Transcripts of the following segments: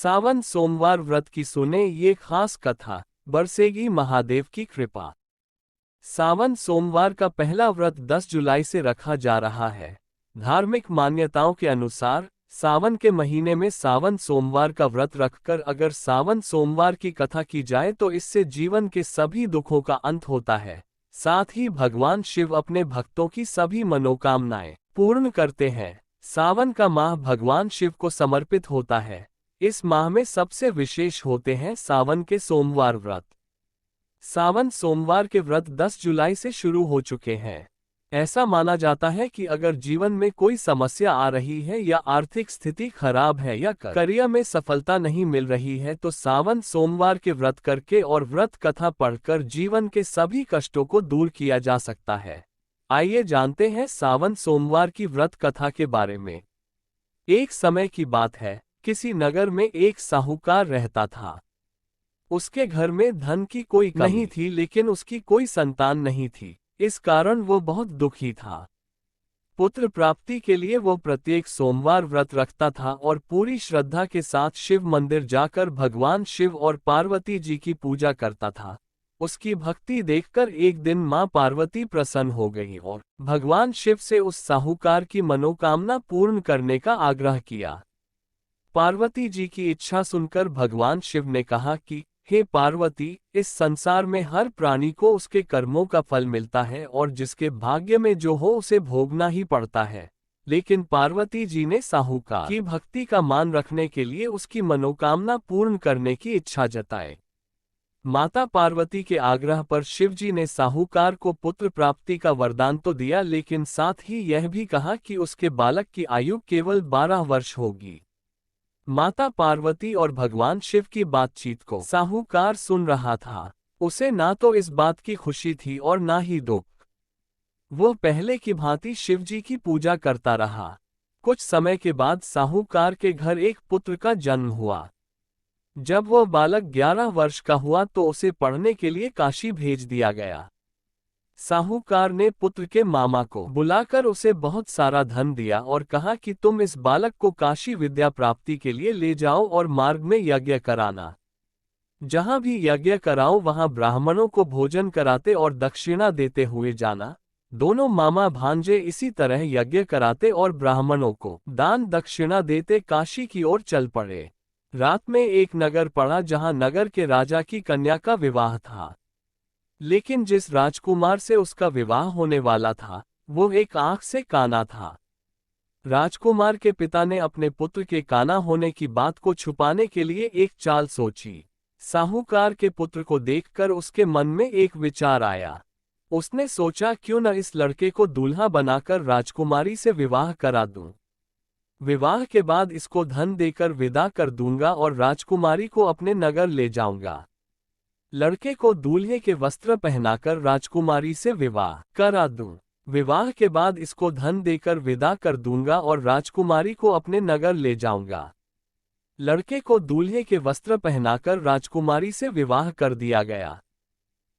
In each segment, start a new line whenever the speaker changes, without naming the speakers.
सावन सोमवार व्रत की सुने ये खास कथा, बरसेगी महादेव की कृपा। सावन सोमवार का पहला व्रत 10 जुलाई से रखा जा रहा है। धार्मिक मान्यताओं के अनुसार सावन के महीने में सावन सोमवार का व्रत रखकर अगर सावन सोमवार की कथा की जाए तो इससे जीवन के सभी दुखों का अंत होता है। साथ ही भगवान शिव अपने भक्तों की सभी मनोकामनाएं पूर्ण करते हैं। सावन का माह भगवान शिव को समर्पित होता है। इस माह में सबसे विशेष होते हैं सावन के सोमवार व्रत। सावन सोमवार के व्रत 10 जुलाई से शुरू हो चुके हैं। ऐसा माना जाता है कि अगर जीवन में कोई समस्या आ रही है या आर्थिक स्थिति खराब है या करियर में सफलता नहीं मिल रही है तो सावन सोमवार के व्रत करके और व्रत कथा पढ़कर जीवन के सभी कष्टों को दूर किया जा सकता है। आइए जानते हैं सावन सोमवार की व्रत कथा के बारे में। एक समय की बात है, किसी नगर में एक साहूकार रहता था। उसके घर में धन की कोई कमी नहीं थी, लेकिन उसकी कोई संतान नहीं थी। इस कारण वो बहुत दुखी था। पुत्र प्राप्ति के लिए वो प्रत्येक सोमवार व्रत रखता था और पूरी श्रद्धा के साथ शिव मंदिर जाकर भगवान शिव और पार्वती जी की पूजा करता था। उसकी भक्ति देखकर एक दिन मां पार्वती प्रसन्न हो गई और भगवान शिव से उस साहूकार की मनोकामना पूर्ण करने का आग्रह किया। पार्वती जी की इच्छा सुनकर भगवान शिव ने कहा कि हे पार्वती, इस संसार में हर प्राणी को उसके कर्मों का फल मिलता है और जिसके भाग्य में जो हो उसे भोगना ही पड़ता है। लेकिन पार्वती जी ने साहूकार की भक्ति का मान रखने के लिए उसकी मनोकामना पूर्ण करने की इच्छा जताई। माता पार्वती के आग्रह पर शिवजी ने साहूकार को पुत्र प्राप्ति का वरदान तो दिया, लेकिन साथ ही यह भी कहा कि उसके बालक की आयु केवल 12 वर्ष होगी। माता पार्वती और भगवान शिव की बातचीत को साहूकार सुन रहा था। उसे ना तो इस बात की खुशी थी और ना ही दुख। वो पहले की भांति शिवजी की पूजा करता रहा। कुछ समय के बाद साहूकार के घर एक पुत्र का जन्म हुआ। जब वह बालक 11 वर्ष का हुआ तो उसे पढ़ने के लिए काशी भेज दिया गया। साहूकार ने पुत्र के मामा को बुलाकर उसे बहुत सारा धन दिया और कहा कि तुम इस बालक को काशी विद्या प्राप्ति के लिए ले जाओ और मार्ग में यज्ञ कराना। जहां भी यज्ञ कराओ वहां ब्राह्मणों को भोजन कराते और दक्षिणा देते हुए जाना। दोनों मामा भांजे इसी तरह यज्ञ कराते और ब्राह्मणों को दान दक्षिणा देते काशी की ओर चल पड़े। रात में एक नगर पड़ा जहां नगर के राजा की कन्या का विवाह था। लेकिन जिस राजकुमार से उसका विवाह होने वाला था वो एक आंख से काना था। राजकुमार के पिता ने अपने पुत्र के काना होने की बात को छुपाने के लिए एक चाल सोची। साहूकार के पुत्र को देखकर उसके मन में एक विचार आया। उसने सोचा क्यों न इस लड़के को दूल्हा बनाकर राजकुमारी से विवाह करा दूं। विवाह के बाद इसको धन देकर विदा कर दूंगा और राजकुमारी को अपने नगर ले जाऊंगा। लड़के को दूल्हे के वस्त्र पहनाकर राजकुमारी से विवाह करा दूं। विवाह के बाद इसको धन देकर विदा कर दूंगा और राजकुमारी को अपने नगर ले जाऊंगा। लड़के को दूल्हे के वस्त्र पहनाकर राजकुमारी से विवाह कर दिया गया।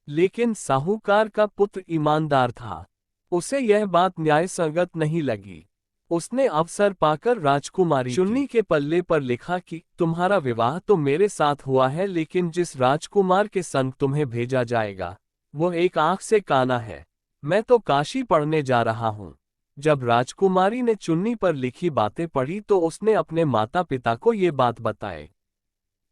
लेकिन साहूकार का पुत्र ईमानदार था। उसे यह बात न्यायसंगत नहीं लगी। उसने अवसर पाकर राजकुमारी चुन्नी के पल्ले पर लिखा कि तुम्हारा विवाह तो मेरे साथ हुआ है, लेकिन जिस राजकुमार के संग तुम्हें भेजा जाएगा वो एक आंख से काना है। मैं तो काशी पढ़ने जा रहा हूँ। जब राजकुमारी ने चुन्नी पर लिखी बातें पढ़ी तो उसने अपने माता पिता को ये बात बताई।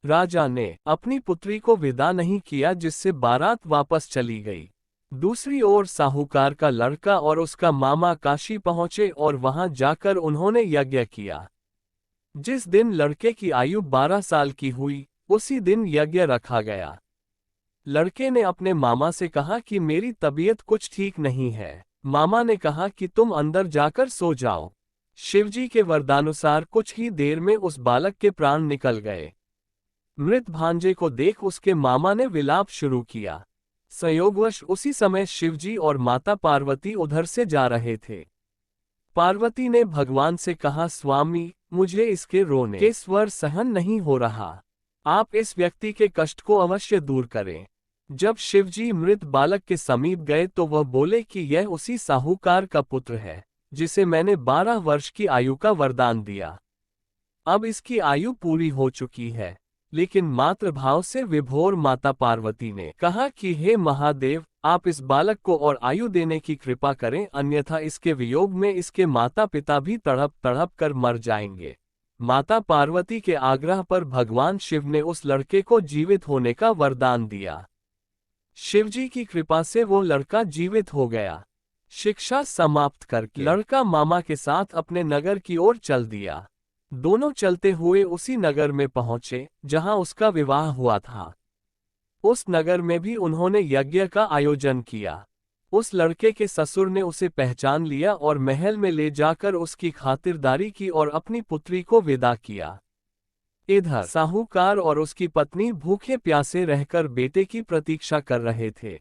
राजा ने अपनी पुत्री को विदा नहीं किया, जिससे बारात वापस चली गई। दूसरी ओर साहूकार का लड़का और उसका मामा काशी पहुंचे और वहां जाकर उन्होंने यज्ञ किया। जिस दिन लड़के की आयु 12 साल की हुई उसी दिन यज्ञ रखा गया। लड़के ने अपने मामा से कहा कि मेरी तबीयत कुछ ठीक नहीं है। मामा ने कहा कि तुम अंदर जाकर सो जाओ। शिवजी के वरदानुसार कुछ ही देर में उस बालक के प्राण निकल गए। मृत भांजे को देख उसके मामा ने विलाप शुरू किया। संयोगवश उसी समय शिवजी और माता पार्वती उधर से जा रहे थे। पार्वती ने भगवान से कहा, स्वामी, मुझे इसके रोने के स्वर सहन नहीं हो रहा। आप इस व्यक्ति के कष्ट को अवश्य दूर करें। जब शिवजी मृत बालक के समीप गए तो वह बोले कि यह उसी साहूकार का पुत्र है जिसे मैंने 12 वर्ष की आयु का वरदान दिया। अब इसकी आयु पूरी हो चुकी है। लेकिन मातृभाव से विभोर माता पार्वती ने कहा कि हे महादेव, आप इस बालक को और आयु देने की कृपा करें, अन्यथा इसके वियोग में इसके माता पिता भी तड़प तड़प कर मर जाएंगे। माता पार्वती के आग्रह पर भगवान शिव ने उस लड़के को जीवित होने का वरदान दिया। शिवजी की कृपा से वो लड़का जीवित हो गया। शिक्षा समाप्त करके लड़का मामा के साथ अपने नगर की ओर चल दिया। दोनों चलते हुए उसी नगर में पहुंचे जहां उसका विवाह हुआ था। उस नगर में भी उन्होंने यज्ञ का आयोजन किया। उस लड़के के ससुर ने उसे पहचान लिया और महल में ले जाकर उसकी खातिरदारी की और अपनी पुत्री को विदा किया। इधर साहूकार और उसकी पत्नी भूखे प्यासे रहकर बेटे की प्रतीक्षा कर रहे थे।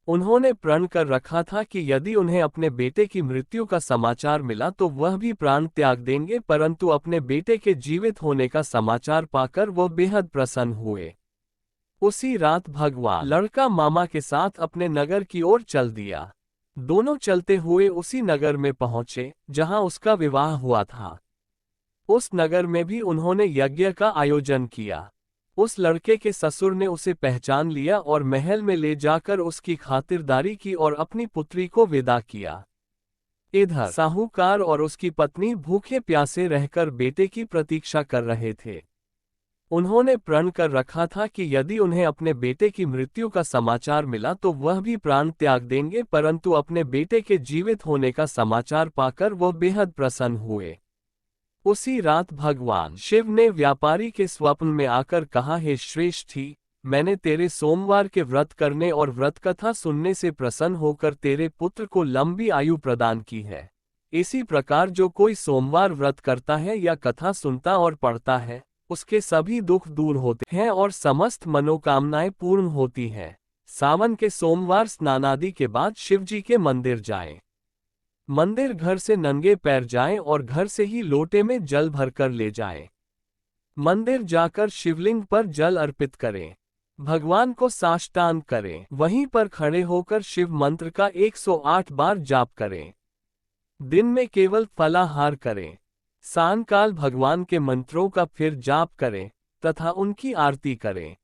उन्होंने प्रण कर रखा था कि यदि उन्हें अपने बेटे की मृत्यु का समाचार मिला तो वह भी प्राण त्याग देंगे, परंतु अपने बेटे के जीवित होने का समाचार पाकर वह बेहद प्रसन्न हुए। उसी रात भगवान लड़का मामा के साथ अपने नगर की ओर चल दिया। दोनों चलते हुए उसी नगर में पहुंचे जहां उसका विवाह हुआ था। उस नगर में भी उन्होंने यज्ञ का आयोजन किया। उस लड़के के ससुर ने उसे पहचान लिया और महल में ले जाकर उसकी खातिरदारी की और अपनी पुत्री को विदा किया। इधर साहूकार और उसकी पत्नी भूखे प्यासे रहकर बेटे की प्रतीक्षा कर रहे थे। उन्होंने प्रण कर रखा था कि यदि उन्हें अपने बेटे की मृत्यु का समाचार मिला तो वह भी प्राण त्याग देंगे, परंतु अपने बेटे के जीवित होने का समाचार पाकर वह बेहद प्रसन्न हुए। उसी रात भगवान शिव ने व्यापारी के स्वप्न में आकर कहा, हे श्रेष्ठी, मैंने तेरे सोमवार के व्रत करने और व्रत कथा सुनने से प्रसन्न होकर तेरे पुत्र को लंबी आयु प्रदान की है। इसी प्रकार जो कोई सोमवार व्रत करता है या कथा सुनता और पढ़ता है, उसके सभी दुख दूर होते हैं और समस्त मनोकामनाएं पूर्ण होती हैं। सावन के सोमवार स्नानादि के बाद शिवजी के मंदिर जाएं। मंदिर घर से नंगे पैर जाएं और घर से ही लोटे में जल भरकर ले जाएं। मंदिर जाकर शिवलिंग पर जल अर्पित करें। भगवान को साष्टांग करें। वहीं पर खड़े होकर शिव मंत्र का 108 बार जाप करें। दिन में केवल फलाहार करें। सायंकाल भगवान के मंत्रों का फिर जाप करें तथा उनकी आरती करें।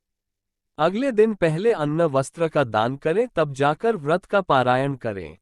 अगले दिन पहले अन्न वस्त्र का दान करें, तब जाकर व्रत का पारायण करें।